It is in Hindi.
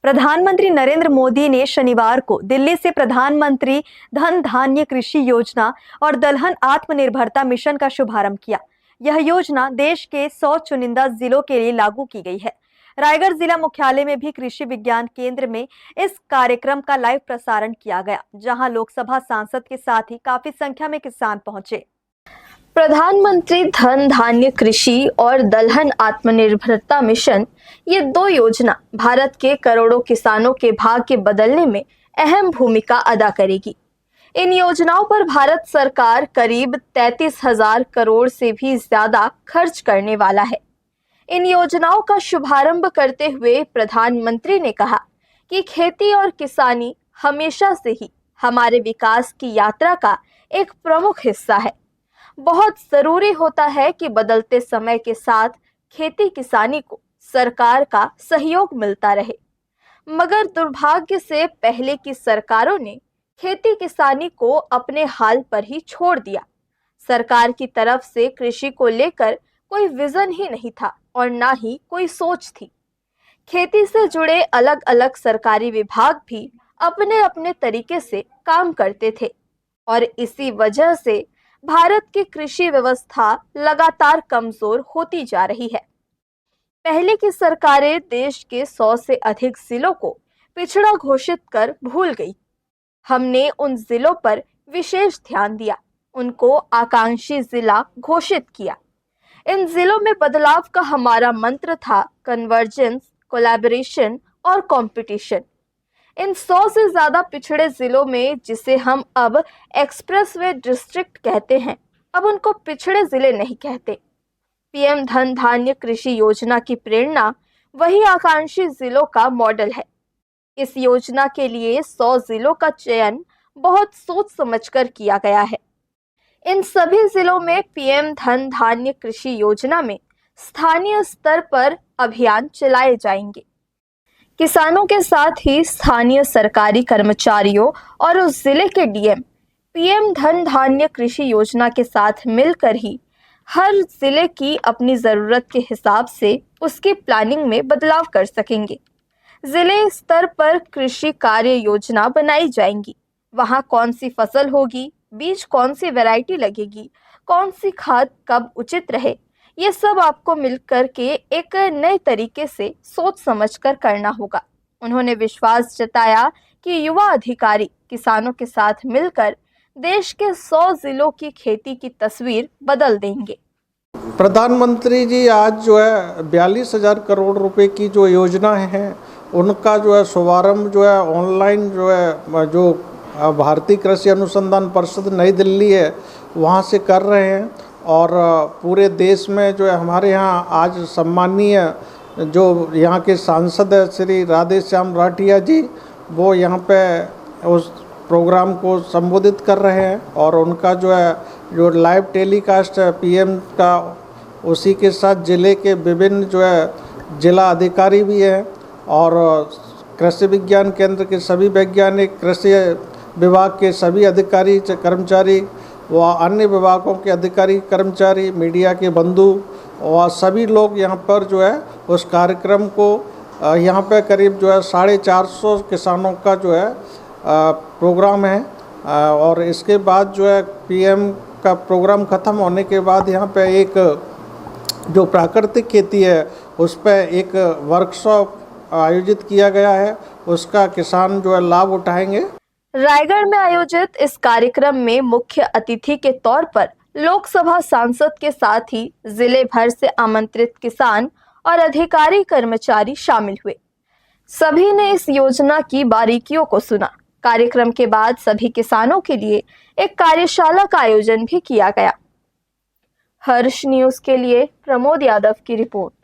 प्रधानमंत्री नरेंद्र मोदी ने शनिवार को दिल्ली से प्रधानमंत्री धन धान्य कृषि योजना और दलहन आत्मनिर्भरता मिशन का शुभारंभ किया। यह योजना देश के 100 चुनिंदा जिलों के लिए लागू की गई है। रायगढ़ जिला मुख्यालय में भी कृषि विज्ञान केंद्र में इस कार्यक्रम का लाइव प्रसारण किया गया, जहां लोकसभा सांसद के साथ ही काफी संख्या में किसान पहुंचे। प्रधानमंत्री धन धान्य कृषि और दलहन आत्मनिर्भरता मिशन, ये दो योजना भारत के करोड़ों किसानों के भाग्य बदलने में अहम भूमिका अदा करेगी। इन योजनाओं पर भारत सरकार करीब 33,000 करोड़ से भी ज्यादा खर्च करने वाला है। इन योजनाओं का शुभारंभ करते हुए प्रधानमंत्री ने कहा कि खेती और किसानी हमेशा से ही हमारे विकास की यात्रा का एक प्रमुख हिस्सा है। बहुत जरूरी होता है कि बदलते समय के साथ खेती किसानी को सरकार का सहयोग मिलता रहे, मगर दुर्भाग्य से पहले की सरकारों ने खेती किसानी को अपने हाल पर ही छोड़ दिया। सरकार की तरफ से कृषि को लेकर कोई विजन ही नहीं था और ना ही कोई सोच थी। खेती से जुड़े अलग अलग सरकारी विभाग भी अपने अपने तरीके से काम करते थे और इसी वजह से भारत की कृषि व्यवस्था लगातार कमजोर होती जा रही है। पहले की सरकारें देश के 100 से अधिक जिलों को पिछड़ा घोषित कर भूल गई। हमने उन जिलों पर विशेष ध्यान दिया, उनको आकांक्षी जिला घोषित किया। इन जिलों में बदलाव का हमारा मंत्र था कन्वर्जेंस, कोलैबोरेशन और कंपटीशन। इन 100 से ज्यादा पिछड़े जिलों में, जिसे हम अब एक्सप्रेसवे डिस्ट्रिक्ट कहते हैं, अब उनको पिछड़े जिले नहीं कहते। पीएम धन धान्य कृषि योजना की प्रेरणा वही आकांक्षी जिलों का मॉडल है। इस योजना के लिए 100 जिलों का चयन बहुत सोच समझकर किया गया है। इन सभी जिलों में पीएम धन धान्य कृषि योजना में स्थानीय स्तर पर अभियान चलाए जाएंगे। किसानों के साथ ही स्थानीय सरकारी कर्मचारियों और उस जिले के डीएम पीएम धन धान्य कृषि योजना के साथ मिलकर ही हर जिले की अपनी ज़रूरत के हिसाब से उसकी प्लानिंग में बदलाव कर सकेंगे। जिले स्तर पर कृषि कार्य योजना बनाई जाएंगी। वहाँ कौन सी फसल होगी, बीज कौन सी वैरायटी लगेगी, कौन सी खाद कब उचित रहे, ये सब आपको मिलकर के एक नए तरीके से सोच समझकर करना होगा। उन्होंने विश्वास जताया कि युवा अधिकारी किसानों के साथ मिलकर देश के 100 जिलों की खेती की तस्वीर बदल देंगे। प्रधानमंत्री जी आज जो है 42,000 करोड़ रुपए की जो योजना है उनका जो है शुभारंभ जो है ऑनलाइन जो है जो भारतीय कृषि अनुसंधान परिषद नई दिल्ली है वहाँ से कर रहे हैं। और पूरे देश में जो है हमारे यहाँ आज सम्मानीय जो यहाँ के सांसद है श्री राधेश्याम राठिया जी, वो यहाँ पे उस प्रोग्राम को संबोधित कर रहे हैं और उनका जो लाइव टेलीकास्ट है पीएम का, उसी के साथ ज़िले के विभिन्न जो है जिला अधिकारी भी हैं और कृषि विज्ञान केंद्र के सभी वैज्ञानिक, कृषि विभाग के सभी अधिकारी कर्मचारी व अन्य विभागों के अधिकारी कर्मचारी, मीडिया के बंधु और सभी लोग यहाँ पर जो है उस कार्यक्रम को यहाँ पे करीब जो है 450 किसानों का जो है प्रोग्राम है। और इसके बाद जो है पीएम का प्रोग्राम ख़त्म होने के बाद यहाँ पे एक जो प्राकृतिक खेती है उस पर एक वर्कशॉप आयोजित किया गया है, उसका किसान जो है लाभ उठाएंगे। रायगढ़ में आयोजित इस कार्यक्रम में मुख्य अतिथि के तौर पर लोकसभा सांसद के साथ ही जिले भर से आमंत्रित किसान और अधिकारी कर्मचारी शामिल हुए। सभी ने इस योजना की बारीकियों को सुना। कार्यक्रम के बाद सभी किसानों के लिए एक कार्यशाला का आयोजन भी किया गया। हर्ष न्यूज़ के लिए प्रमोद यादव की रिपोर्ट।